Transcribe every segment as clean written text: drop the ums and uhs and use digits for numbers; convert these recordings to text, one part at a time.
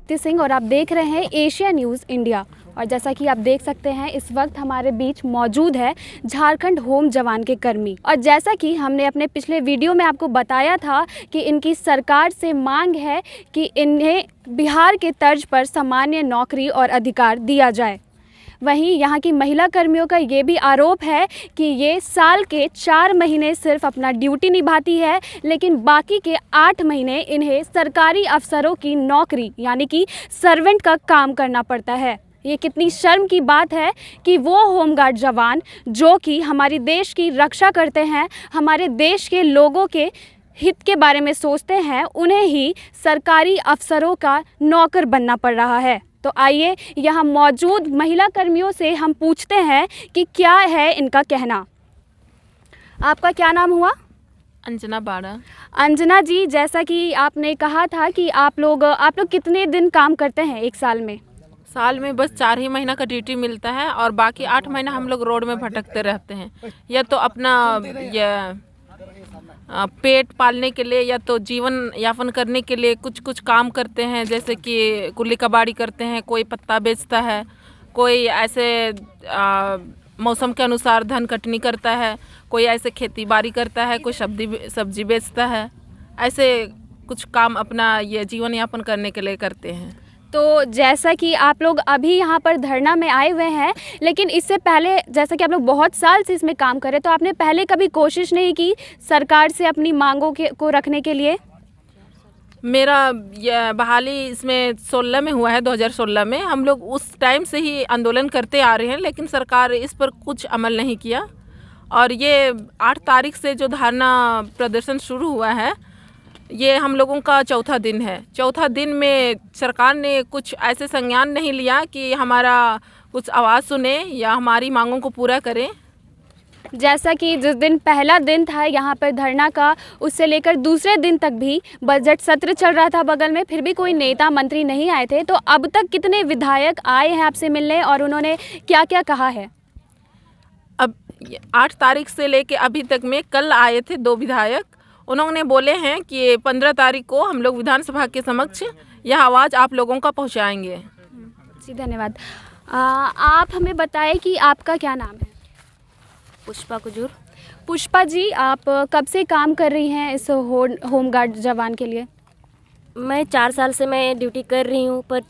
दीप्ति सिंह और आप देख रहे हैं एशिया न्यूज़ इंडिया। और जैसा कि आप देख सकते हैं इस वक्त हमारे बीच मौजूद है झारखंड होम जवान के कर्मी। और जैसा कि हमने अपने पिछले वीडियो में आपको बताया था कि इनकी सरकार से मांग है कि इन्हें बिहार के तर्ज पर सामान्य नौकरी और अधिकार दिया जाए। वहीं यहाँ की महिला कर्मियों का ये भी आरोप है कि ये साल के 4 महीने सिर्फ अपना ड्यूटी निभाती है, लेकिन बाकी के 8 महीने इन्हें सरकारी अफसरों की नौकरी यानी कि सर्वेंट का काम करना पड़ता है। ये कितनी शर्म की बात है कि वो होमगार्ड जवान जो कि हमारे देश की रक्षा करते हैं, हमारे देश के लोगों के हित के बारे में सोचते हैं, उन्हें ही सरकारी अफसरों का नौकर बनना पड़ रहा है। तो आइए यहाँ मौजूद महिला कर्मियों से हम पूछते हैं कि क्या है इनका कहना। आपका क्या नाम हुआ? अंजना बाड़ा। अंजना जी, जैसा कि आपने कहा था कि आप लोग कितने दिन काम करते हैं एक साल में? साल में बस 4 ही महीना का ड्यूटी मिलता है और बाकी 8 महीना हम लोग रोड में भटकते रहते हैं, या तो अपना पेट पालने के लिए या तो जीवन यापन करने के लिए कुछ कुछ काम करते हैं, जैसे कि कुल्ली कबाड़ी करते हैं, कोई पत्ता बेचता है, कोई ऐसे मौसम के अनुसार धन कटनी करता है, कोई ऐसे खेती बाड़ी करता है, कोई सब्जी बेचता है। ऐसे कुछ काम अपना ये जीवन यापन करने के लिए करते हैं। तो जैसा कि आप लोग अभी यहाँ पर धरना में आए हुए हैं, लेकिन इससे पहले जैसा कि आप लोग बहुत साल से इसमें काम कर रहे हैं, तो आपने पहले कभी कोशिश नहीं की सरकार से अपनी मांगों को रखने के लिए? मेरा यह बहाली इसमें 16 में हुआ है, 2016 में। हम लोग उस टाइम से ही आंदोलन करते आ रहे हैं, लेकिन सरकार इस पर कुछ अमल नहीं किया। और ये 8 तारीख से जो धरना प्रदर्शन शुरू हुआ है, ये हम लोगों का चौथा दिन है। चौथा दिन में सरकार ने कुछ ऐसे संज्ञान नहीं लिया कि हमारा कुछ आवाज़ सुने या हमारी मांगों को पूरा करें। जैसा कि जिस दिन पहला दिन था यहाँ पर धरना का, उससे लेकर दूसरे दिन तक भी बजट सत्र चल रहा था बगल में, फिर भी कोई नेता मंत्री नहीं आए थे। तो अब तक कितने विधायक आए हैं आपसे मिलने और उन्होंने क्या क्या कहा है? अब 8 तारीख से लेके अभी तक में कल आए थे 2 विधायक। उन्होंने बोले हैं कि 15 तारीख को हम लोग विधानसभा के समक्ष यह आवाज़ आप लोगों का पहुंचाएंगे। जी धन्यवाद। आप हमें बताएं कि आपका क्या नाम है? पुष्पा कुजूर। पुष्पा जी, आप कब से काम कर रही हैं इस होमगार्ड जवान के लिए? मैं 4 साल से मैं ड्यूटी कर रही हूँ, पर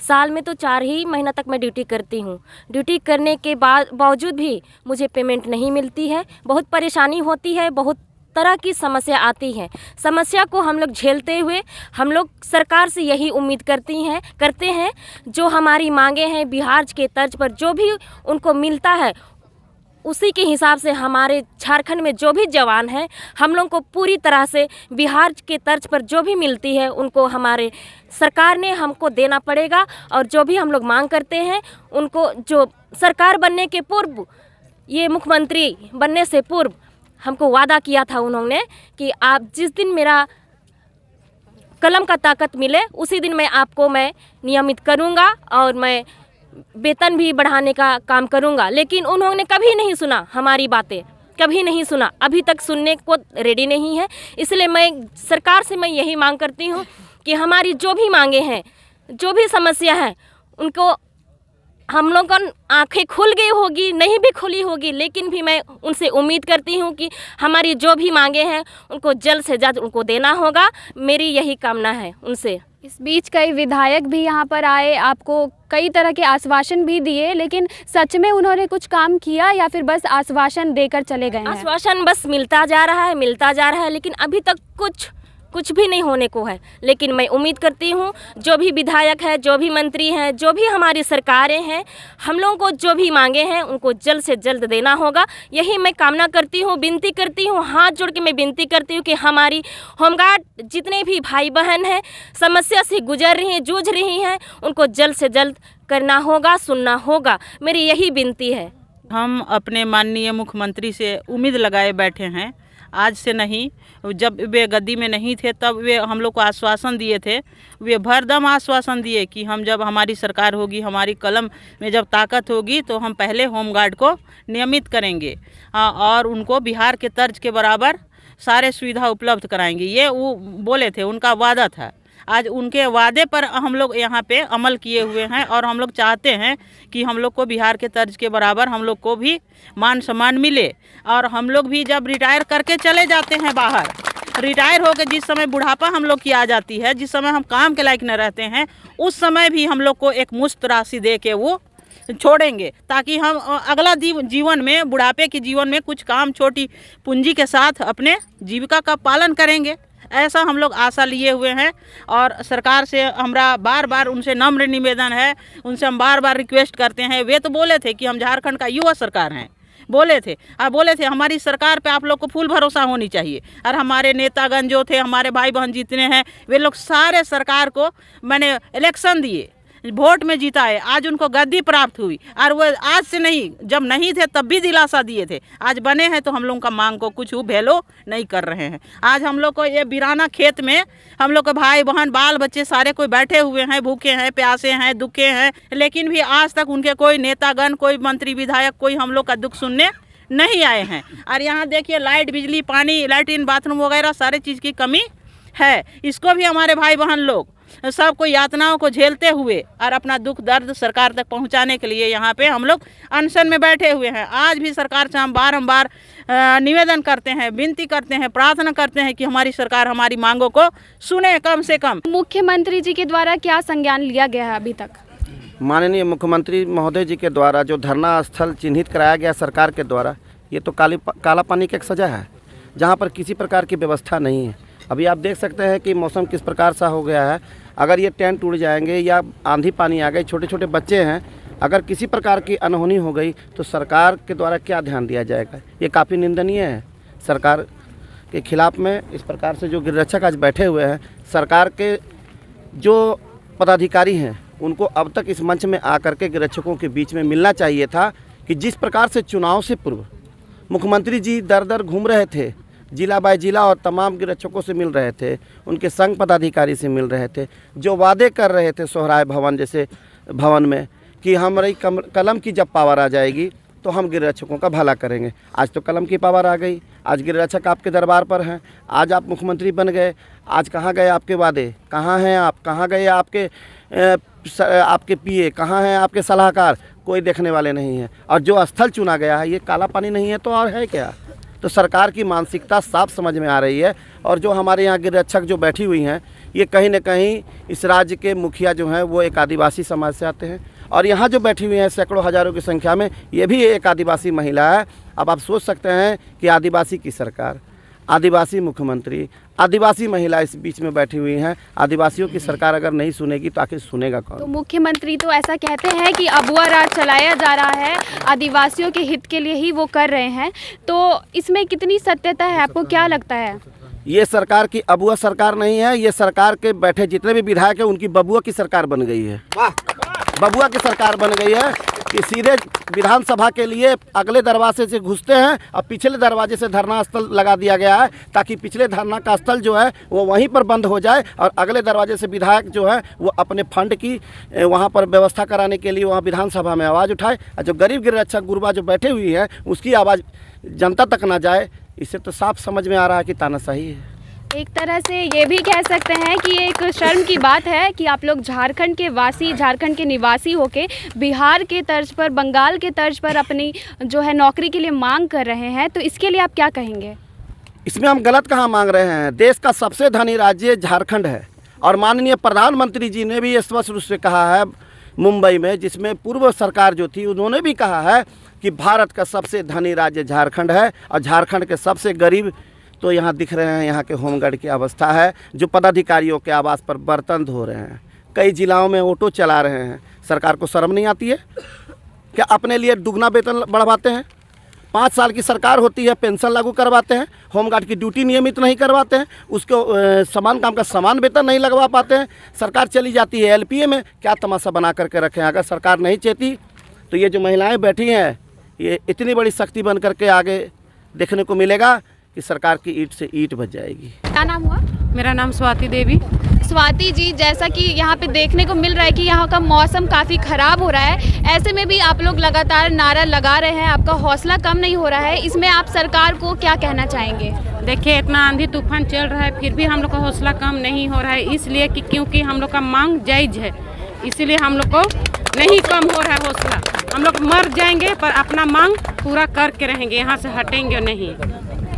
साल में तो 4 ही महीना तक मैं ड्यूटी करती हूँ। ड्यूटी करने के बावजूद भी मुझे पेमेंट नहीं मिलती है। बहुत परेशानी होती है, बहुत तरह की समस्या आती है। समस्या को हम लोग झेलते हुए हम लोग सरकार से यही उम्मीद करते हैं जो हमारी मांगे हैं बिहार के तर्ज पर जो भी उनको मिलता है, उसी के हिसाब से हमारे झारखंड में जो भी जवान हैं, हम लोग को पूरी तरह से बिहार के तर्ज पर जो भी मिलती है उनको हमारे सरकार ने हमको देना पड़ेगा। और जो भी हम लोग मांग करते हैं उनको, जो सरकार बनने के पूर्व, ये मुख्यमंत्री बनने से पूर्व हमको वादा किया था उन्होंने कि आप जिस दिन मेरा कलम का ताकत मिले उसी दिन मैं नियमित करूँगा और मैं वेतन भी बढ़ाने का काम करूँगा। लेकिन उन्होंने कभी नहीं सुना हमारी बातें, कभी नहीं सुना, अभी तक सुनने को रेडी नहीं है। इसलिए मैं सरकार से मैं यही मांग करती हूँ कि हमारी जो भी मांगे हैं, जो भी समस्या है, उनको हम लोग को आँखें खुल गई होगी, नहीं भी खुली होगी, लेकिन भी मैं उनसे उम्मीद करती हूँ कि हमारी जो भी मांगे हैं उनको जल्द से जल्द उनको देना होगा। मेरी यही कामना है उनसे। इस बीच कई विधायक भी यहाँ पर आए, आपको कई तरह के आश्वासन भी दिए, लेकिन सच में उन्होंने कुछ काम किया या फिर बस आश्वासन देकर चले गए हैं? आश्वासन बस मिलता जा रहा है, लेकिन अभी तक कुछ भी नहीं होने को है। लेकिन मैं उम्मीद करती हूँ जो भी विधायक है, जो भी मंत्री हैं, जो भी हमारी सरकारें हैं, हम लोगों को जो भी मांगे हैं उनको जल्द से जल्द देना होगा। यही मैं कामना करती हूँ, विनती करती हूँ, हाथ जोड़ के मैं विनती करती हूँ कि हमारी होमगार्ड जितने भी भाई बहन हैं, समस्या से गुजर रही हैं, जूझ रही हैं, उनको जल्द से जल्द करना होगा, सुनना होगा। मेरी यही विनती है। हम अपने माननीय मुख्यमंत्री से उम्मीद लगाए बैठे हैं, आज से नहीं। जब वे गद्दी में नहीं थे तब वे हम लोग को आश्वासन दिए थे, वे भरदम आश्वासन दिए कि हम जब हमारी सरकार होगी, हमारी कलम में जब ताकत होगी तो हम पहले होमगार्ड को नियमित करेंगे और उनको बिहार के तर्ज के बराबर सारे सुविधा उपलब्ध कराएंगे। ये वो बोले थे, उनका वादा था। आज उनके वादे पर हम लोग यहाँ पे अमल किए हुए हैं और हम लोग चाहते हैं कि हम लोग को बिहार के तर्ज के बराबर हम लोग को भी मान सम्मान मिले। और हम लोग भी जब रिटायर करके चले जाते हैं बाहर, रिटायर होकर जिस समय बुढ़ापा हम लोग की आ जाती है, जिस समय हम काम के लायक न रहते हैं, उस समय भी हम लोग को एक मुश्त राशि दे के वो छोड़ेंगे, ताकि हम अगला जीवन में, बुढ़ापे के जीवन में कुछ काम छोटी पूंजी के साथ अपने जीविका का पालन करेंगे। ऐसा हम लोग आशा लिए हुए हैं और सरकार से हमारा बार बार उनसे नम्र निवेदन है, उनसे हम बार बार रिक्वेस्ट करते हैं। वे तो बोले थे कि हम झारखंड का युवा सरकार हैं, बोले थे हमारी सरकार पे आप लोग को फुल भरोसा होनी चाहिए। और हमारे नेतागण जो थे, हमारे भाई बहन जितने हैं, वे लोग सारे सरकार को मैंने इलेक्शन दिए, वोट में जिताए, आज उनको गद्दी प्राप्त हुई। और वो आज से नहीं, जब नहीं थे तब भी दिलासा दिए थे, आज बने हैं तो हम लोगों का मांग को कुछ वैल्यू नहीं कर रहे हैं। आज हम लोग को ये वीराना खेत में हम लोग के भाई बहन बाल बच्चे सारे कोई बैठे हुए हैं, भूखे हैं, प्यासे हैं, दुखे हैं, लेकिन भी आज तक उनके कोई नेतागण, कोई मंत्री विधायक, कोई हम लोग का दुख सुनने नहीं आए हैं। और यहाँ देखिए लाइट, बिजली, पानी, लैट्रिन, बाथरूम वगैरह सारे चीज़ की कमी है। इसको भी हमारे भाई बहन लोग सब को यातनाओं को झेलते हुए और अपना दुख दर्द सरकार तक पहुंचाने के लिए यहाँ पे हम लोग अनशन में बैठे हुए हैं। आज भी सरकार से हम बारंबार निवेदन करते हैं, विनती करते हैं, प्रार्थना करते हैं कि हमारी सरकार हमारी मांगों को सुने कम से कम। मुख्यमंत्री जी के द्वारा क्या संज्ञान लिया गया है अभी तक? माननीय मुख्यमंत्री महोदय जी के द्वारा जो धरना स्थल चिन्हित कराया गया सरकार के द्वारा, ये तो काला पानी की एक सज़ा है, जहाँ पर किसी प्रकार की व्यवस्था नहीं है। अभी आप देख सकते हैं कि मौसम किस प्रकार सा हो गया है। अगर ये टेंट टूट जाएंगे या आंधी पानी आ गई, छोटे छोटे बच्चे हैं, अगर किसी प्रकार की अनहोनी हो गई तो सरकार के द्वारा क्या ध्यान दिया जाएगा? ये काफ़ी निंदनीय है। सरकार के खिलाफ में इस प्रकार से जो गिररक्षक आज बैठे हुए हैं, सरकार के जो पदाधिकारी हैं, उनको अब तक इस मंच में आकर के गिररक्षकों के बीच में मिलना चाहिए था कि जिस प्रकार से चुनाव से पूर्व मुख्यमंत्री जी दर दर घूम रहे थे, जिला बाय जिला, और तमाम गिररक्षकों से मिल रहे थे, उनके संघ पदाधिकारी से मिल रहे थे, जो वादे कर रहे थे सोहराय भवन जैसे भवन में कि हमारी कलम की जब पावर आ जाएगी तो हम गिररक्षकों का भला करेंगे। आज तो कलम की पावर आ गई, आज गिररक्षक आपके दरबार पर हैं, आज आप मुख्यमंत्री बन गए, आज कहाँ गए आपके वादे? कहाँ हैं आप? कहाँ गए आपके पीए? कहाँ हैं आपके सलाहकार? कोई देखने वाले नहीं हैं। और जो स्थल चुना गया है, ये काला पानी नहीं है तो और है क्या? तो सरकार की मानसिकता साफ समझ में आ रही है। और जो हमारे यहाँ गिररक्षक जो बैठी हुई हैं, ये कहीं न कहीं इस राज्य के मुखिया जो हैं वो एक आदिवासी समाज से आते हैं, और यहाँ जो बैठी हुई हैं सैकड़ों हज़ारों की संख्या में, ये भी एक आदिवासी महिला है। अब आप सोच सकते हैं कि आदिवासी की सरकार, आदिवासी मुख्यमंत्री, आदिवासी महिला इस बीच में बैठी हुई हैं। आदिवासियों की सरकार अगर नहीं सुनेगी तो आखिर सुनेगा कौन? तो मुख्यमंत्री तो ऐसा कहते हैं कि अबुआ राज चलाया जा रहा है, आदिवासियों के हित के लिए ही वो कर रहे हैं, तो इसमें कितनी सत्यता है? आपको क्या लगता है? ये सरकार की अबुआ सरकार नहीं है, ये सरकार के बैठे जितने भी विधायक हैं उनकी बबुआ की सरकार बन गई है। बबुआ की सरकार बन गई है कि सीधे विधानसभा के लिए अगले दरवाजे से घुसते हैं और पिछले दरवाजे से धरना स्थल लगा दिया गया है, ताकि पिछले धरना का स्थल जो है वो वहीं पर बंद हो जाए और अगले दरवाजे से विधायक जो है वो अपने फंड की वहाँ पर व्यवस्था कराने के लिए वहाँ विधानसभा में आवाज़ उठाए, और जो गरीब गिररक्षक गुरबा जो बैठे हुई हैं उसकी आवाज़ जनता तक ना जाए। इससे तो साफ समझ में आ रहा है कि तानाशाही है। एक तरह से ये भी कह सकते हैं कि एक शर्म की बात है कि आप लोग झारखंड के वासी, झारखंड के निवासी होके बिहार के तर्ज पर, बंगाल के तर्ज पर अपनी जो है नौकरी के लिए मांग कर रहे हैं, तो इसके लिए आप क्या कहेंगे? इसमें हम गलत कहाँ मांग रहे हैं? देश का सबसे धनी राज्य झारखंड है, और माननीय प्रधानमंत्री जी ने भी स्पष्ट रूप से कहा है मुंबई में, जिसमें पूर्व सरकार जो थी उन्होंने भी कहा है कि भारत का सबसे धनी राज्य झारखंड है, और झारखंड के सबसे गरीब तो यहाँ दिख रहे हैं। यहाँ के होमगार्ड की अवस्था है, जो पदाधिकारियों के आवास पर बर्तन धो रहे हैं, कई जिलाओं में ऑटो चला रहे हैं। सरकार को शर्म नहीं आती है क्या? अपने लिए दुगना वेतन बढ़वाते हैं, 5 साल की सरकार होती है, पेंशन लागू करवाते हैं, होमगार्ड की ड्यूटी नियमित नहीं करवाते हैं, उसको समान काम का समान वेतन नहीं लगवा पाते हैं। सरकार चली जाती है LPA में, क्या तमाशा बना करके रखे हैं? अगर सरकार नहीं चाहती तो ये जो महिलाएँ बैठी हैं, ये इतनी बड़ी शक्ति बन करके आगे देखने को मिलेगा कि सरकार की ईंट से ईंट बच जाएगी। क्या नाम हुआ? मेरा नाम स्वाति देवी। स्वाति जी, जैसा कि यहाँ पे देखने को मिल रहा है कि यहाँ का मौसम काफ़ी ख़राब हो रहा है, ऐसे में भी आप लोग लगातार नारा लगा रहे हैं, आपका हौसला कम नहीं हो रहा है, इसमें आप सरकार को क्या कहना चाहेंगे? देखिए, इतना आंधी तूफान चल रहा है फिर भी हम लोग का हौसला कम नहीं हो रहा है, इसलिए कि क्योंकि हम लोग का मांग जायज़ है, इसीलिए हम लोग को नहीं कम हो रहा है हौसला। हम लोग मर जाएंगे पर अपना मांग पूरा करके रहेंगे, यहाँ से हटेंगे नहीं।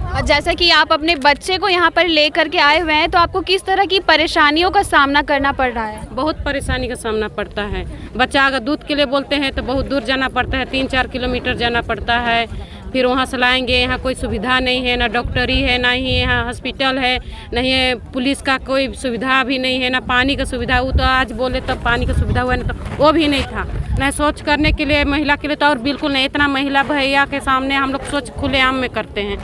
और जैसा कि आप अपने बच्चे को यहाँ पर ले करके आए हुए हैं, तो आपको किस तरह की परेशानियों का सामना करना पड़ रहा है? बहुत परेशानी का सामना पड़ता है। बच्चा अगर दूध के लिए बोलते हैं तो बहुत दूर जाना पड़ता है, 3-4 किलोमीटर जाना पड़ता है, फिर वहाँ से लाएंगे। यहाँ कोई सुविधा नहीं है, ना डॉक्टरी है, ना ही यहाँ हॉस्पिटल है, नहीं है पुलिस का कोई सुविधा भी नहीं है, ना पानी का सुविधा। वो तो आज बोले तब पानी का सुविधा हुआ, नहीं तो वो भी नहीं था। न सोच करने के लिए महिला के लिए तो और बिल्कुल नहीं। इतना महिला भैया के सामने हम लोग सोच खुलेआम में करते हैं,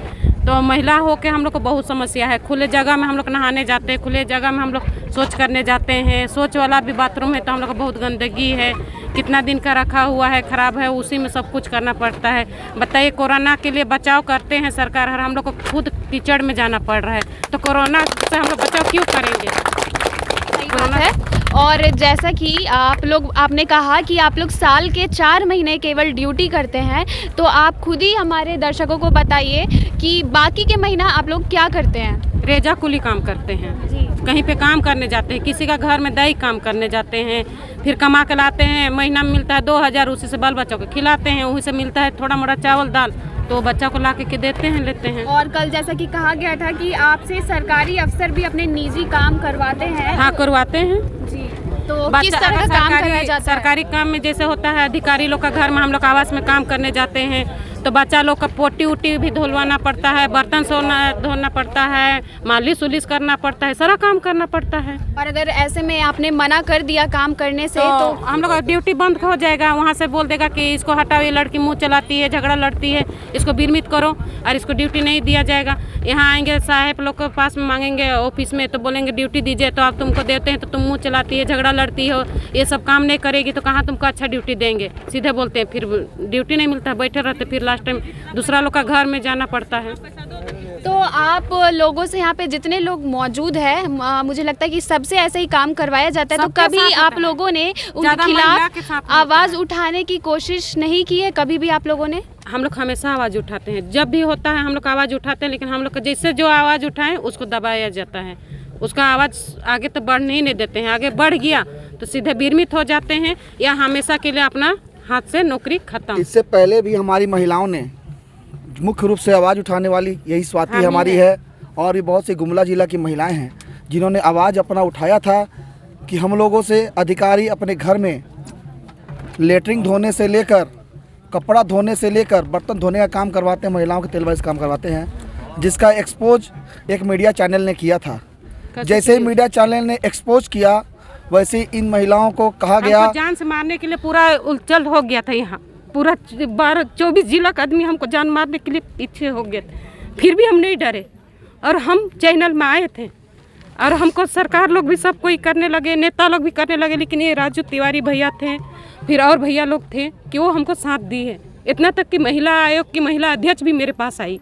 तो महिला हो के हम लोग को बहुत समस्या है। खुले जगह में हम लोग नहाने जाते हैं, खुले जगह में हम लोग शौच करने जाते हैं। शौच वाला भी बाथरूम है तो हम लोग को बहुत गंदगी है, कितना दिन का रखा हुआ है, ख़राब है, उसी में सब कुछ करना पड़ता है। बताइए, कोरोना के लिए बचाव करते हैं सरकार, और हम लोग को खुद कीचड़ में जाना पड़ रहा है, तो कोरोना से हम लोग बचाव क्यों करेंगे? कोरोना है। और जैसा कि आपने कहा कि आप लोग साल के 4 महीने केवल ड्यूटी करते हैं, तो आप खुद ही हमारे दर्शकों को बताइए कि बाकी के महीना आप लोग क्या करते हैं? रेजा कुली काम करते हैं जी। कहीं पे काम करने जाते हैं, किसी का घर में दही काम करने जाते हैं, फिर कमा के लाते हैं। महीना में मिलता है 2000, उसी से बाल बच्चों को खिलाते हैं, वहीं से मिलता है थोड़ा मोड़ा चावल दाल, तो बच्चा को ला के देते हैं, लेते हैं। और कल जैसा कि कहा गया था कि आपसे सरकारी अफसर भी अपने निजी काम करवाते हैं। हाँ, करवाते हैं जी। तो किस तरह का काम कराया जाता है? सरकारी काम में जैसे होता है, अधिकारी लोग का घर में हम लोग आवास में काम करने जाते हैं, तो बच्चा लोग का पोटी उटी भी धुलवाना पड़ता है, बर्तन धोना पड़ता है, मालिश उलिश करना पड़ता है, सारा काम करना पड़ता है। और अगर ऐसे में आपने मना कर दिया काम करने से तो हम लोग का ड्यूटी बंद हो जाएगा। वहाँ से बोल देगा कि इसको हटाओ, ये लड़की मुँह चलाती है, झगड़ा लड़ती है, इसको बिरमित करो, और इसको ड्यूटी नहीं दिया जाएगा। यहाँ आएंगे साहब लोग के पास में, मांगेंगे ऑफिस में, तो बोलेंगे ड्यूटी दीजिए, तो आप तुमको देते हैं तो तुम मुँह चलाती है, झगड़ा लड़ती हो, ये सब काम नहीं करेगी तो कहाँ तुमको अच्छा ड्यूटी देंगे, सीधे बोलते हैं। फिर ड्यूटी नहीं मिलता, बैठे रहते, फिर लास्ट टाइम दूसरा लोग का घर में जाना पड़ता है। तो आप लोगों से यहाँ पे जितने लोग मौजूद हैं, मुझे लगता है कि सबसे ऐसे ही काम करवाया जाता है, तो कभी आप लोगों ने उनके खिलाफ आवाज़ उठाने की कोशिश नहीं की है? कभी भी आप लोगों ने? हम लोग हमेशा आवाज़ उठाते हैं, जब भी होता है हम लोग आवाज़ उठाते हैं, लेकिन हम लोग जैसे जो आवाज़ उठाएं उसको दबाया जाता है, उसका आवाज़ आगे तो बढ़ नहीं देते हैं। आगे बढ़ गया तो सीधे बिरमित हो जाते हैं, या हमेशा के लिए अपना हाथ से नौकरी खत्म। इससे पहले भी हमारी महिलाओं ने मुख्य रूप से आवाज़ उठाने वाली यही स्वाति हमारी है, और भी बहुत सी गुमला जिला की महिलाएं हैं जिन्होंने आवाज़ अपना उठाया था कि हम लोगों से अधिकारी अपने घर में लेटरिन धोने से लेकर, कपड़ा धोने से लेकर, बर्तन धोने का काम करवाते हैं, महिलाओं के तेलबाज काम करवाते हैं, जिसका एक्सपोज एक मीडिया चैनल ने किया था। जैसे ही मीडिया चैनल ने एक्सपोज किया, वैसे इन महिलाओं को कहा गया, जान से मारने के लिए पूरा उलचल हो गया था। यहाँ पूरा 12-24 जिला का आदमी हमको जान मारने के लिए पीछे हो गया था, फिर भी हम नहीं डरे, और हम चैनल में आए थे, और हमको सरकार लोग भी सब कोई करने लगे, नेता लोग भी करने लगे, लेकिन ये राजू तिवारी भैया थे, फिर और भैया लोग थे कि वो हमको साथ दिए। इतना तक कि महिला आयोग की महिला अध्यक्ष भी मेरे पास आई,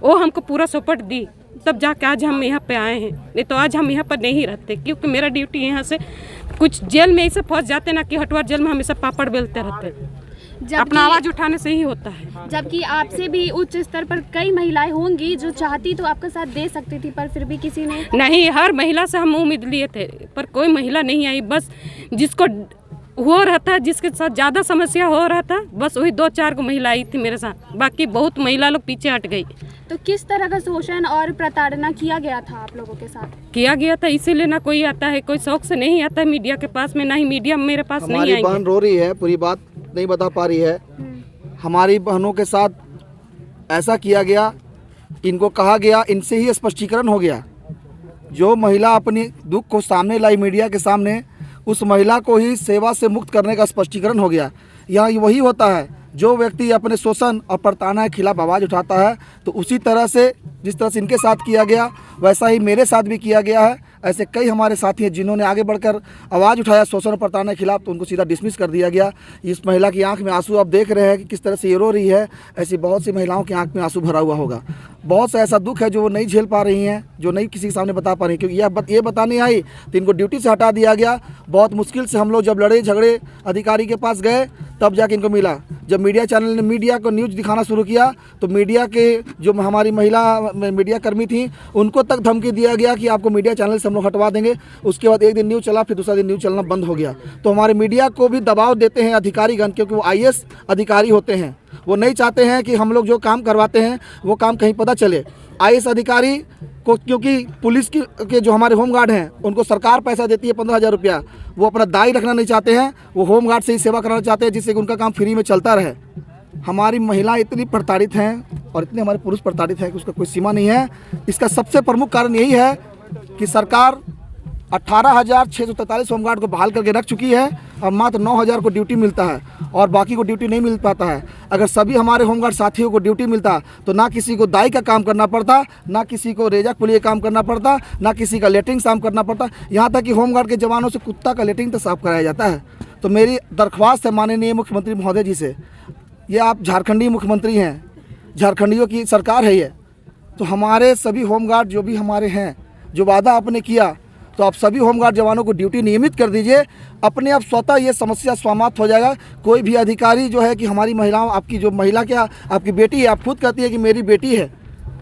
वो हमको पूरा सपोर्ट दी, तब जाके आज हम यहाँ पे आए हैं। नहीं तो आज हम यहाँ पर नहीं रहते, क्योंकि मेरा ड्यूटी यहाँ से कुछ जेल में ऐसे फंस जाते ना कि हटवार जेल में हमेशा पापड़ बेलते रहते। अपना आवाज़ उठाने से ही होता है। जबकि आपसे भी उच्च स्तर पर कई महिलाएं होंगी जो चाहती तो आपका साथ दे सकती थी, पर फिर भी किसी ने नहीं। हर महिला से हम उम्मीद लिए थे, पर कोई महिला नहीं आई। बस जिसको हो रहा था, जिसके साथ ज़्यादा समस्या हो रहा था, बस वही 2-4 को महिला आई थी मेरे साथ, बाकी बहुत महिला लोग पीछे हट गई। तो किस तरह का शोषण और प्रताड़ना किया गया था आप लोगों के साथ? किया गया था, इसीलिए ना कोई आता है, कोई शौक से नहीं आता है मीडिया के पास में, ना ही मीडिया मेरे पास नहीं आएंगे। हमारी बहन रो रही है, पूरी बात नहीं बता पा रही है। हमारी बहनों के साथ ऐसा किया गया, इनको कहा गया, इनसे ही स्पष्टीकरण हो गया। जो महिला अपनी दुख को सामने लाई मीडिया के सामने, उस महिला को ही सेवा से मुक्त करने का स्पष्टीकरण हो गया। यहाँ वही होता है, जो व्यक्ति अपने शोषण और प्रताड़ना के खिलाफ आवाज़ उठाता है, तो उसी तरह से जिस तरह से इनके साथ किया गया, वैसा ही मेरे साथ भी किया गया है। ऐसे कई हमारे साथी हैं जिन्होंने आगे बढ़कर आवाज़ उठाया शोषण और प्रताड़ना के खिलाफ, तो उनको सीधा डिसमिस कर दिया गया। इस महिला की आंख में आंसू आप देख रहे हैं कि किस तरह से ये रो रही है, ऐसी बहुत सी महिलाओं की आंख में आंसू भरा हुआ होगा। बहुत सा ऐसा दुख है जो वो नहीं झेल पा रही हैं, जो नहीं किसी के सामने बता पा रही हैं, क्योंकि ये बताने आई तो इनको ड्यूटी से हटा दिया गया। बहुत मुश्किल से हम लोग जब लड़े झगड़े अधिकारी के पास गए तब जाके इनको मिला। जब मीडिया चैनल ने मीडिया को न्यूज़ दिखाना शुरू किया तो मीडिया के जो हमारी महिला मीडिया कर्मी थी उनको तक धमकी दिया गया कि आपको मीडिया चैनल से हम लोग हटवा देंगे। उसके बाद एक दिन न्यूज़ चला, फिर दूसरा दिन न्यूज़ चलना बंद हो गया। तो हमारे मीडिया को भी दबाव देते हैं अधिकारीगण, क्योंकि वो IAS अधिकारी होते हैं। वो नहीं चाहते हैं कि हम लोग जो काम करवाते हैं वो काम कहीं पता चले। IAS अधिकारी को, क्योंकि पुलिस के जो हमारे होमगार्ड हैं उनको सरकार पैसा देती है 15,000 रुपया, वो अपना दाई रखना नहीं चाहते हैं, वो होमगार्ड से ही सेवा कराना चाहते हैं जिससे कि उनका काम फ्री में चलता रहे। हमारी महिलाएं इतनी प्रताड़ित हैं और इतने हमारे पुरुष प्रताड़ित हैं कि उसका कोई सीमा नहीं है। इसका सबसे प्रमुख कारण यही है कि सरकार 18,643 होमगार्ड को बहाल करके रख चुकी है और मात्र 9,000 को ड्यूटी मिलता है और बाकी को ड्यूटी नहीं मिल पाता है। अगर सभी हमारे होमगार्ड साथियों को ड्यूटी मिलता तो ना किसी को दाई का काम करना पड़ता, ना किसी को रेजा के लिए काम करना पड़ता, ना किसी का लेटरिन साफ करना पड़ता। यहाँ तक कि होमगार्ड के जवानों से कुत्ता का लेटरिन तक साफ कराया जाता है। तो मेरी दरख्वास्त है माननीय मुख्यमंत्री महोदय जी से, ये आप झारखंडी मुख्यमंत्री हैं, झारखंडियों की सरकार है ये, तो हमारे सभी होमगार्ड जो भी हमारे हैं, जो वादा आपने किया, तो आप सभी होमगार्ड जवानों को ड्यूटी नियमित कर दीजिए। अपने आप स्वतः ये समस्या समाप्त हो जाएगा। कोई भी अधिकारी जो है कि हमारी महिलाओं, आपकी जो महिला क्या आपकी बेटी है, आप खुद कहती है कि मेरी बेटी है,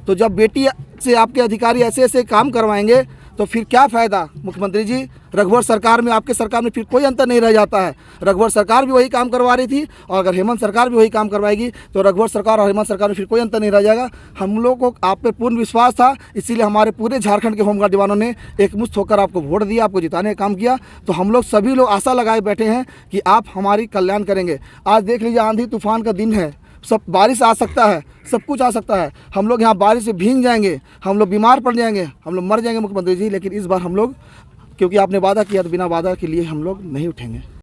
तो जब बेटी से आपके अधिकारी ऐसे ऐसे काम करवाएंगे तो फिर क्या फ़ायदा मुख्यमंत्री जी। रघुवर सरकार में, आपके सरकार में फिर कोई अंतर नहीं रह जाता है। रघुवर सरकार भी वही काम करवा रही थी और अगर हेमंत सरकार भी वही काम करवाएगी तो रघुवर सरकार और हेमंत सरकार में फिर कोई अंतर नहीं रह जाएगा। हम लोग को आप पे पूर्ण विश्वास था, इसीलिए हमारे पूरे झारखंड के होमगार्ड जवानों ने एकमुश्त होकर आपको वोट दिया, आपको जिताने का काम किया। तो हम लोग सभी लोग आशा लगाए बैठे हैं कि आप हमारी कल्याण करेंगे। आज देख लीजिए, आंधी तूफान का दिन है, सब बारिश आ सकता है, सब कुछ आ सकता है। हम लोग यहाँ बारिश से भीग जाएंगे, हम लोग बीमार पड़ जाएंगे, हम लोग मर जाएंगे मुख्यमंत्री जी। लेकिन इस बार हम लोग, क्योंकि आपने वादा किया तो बिना वादा के लिए हम लोग नहीं उठेंगे।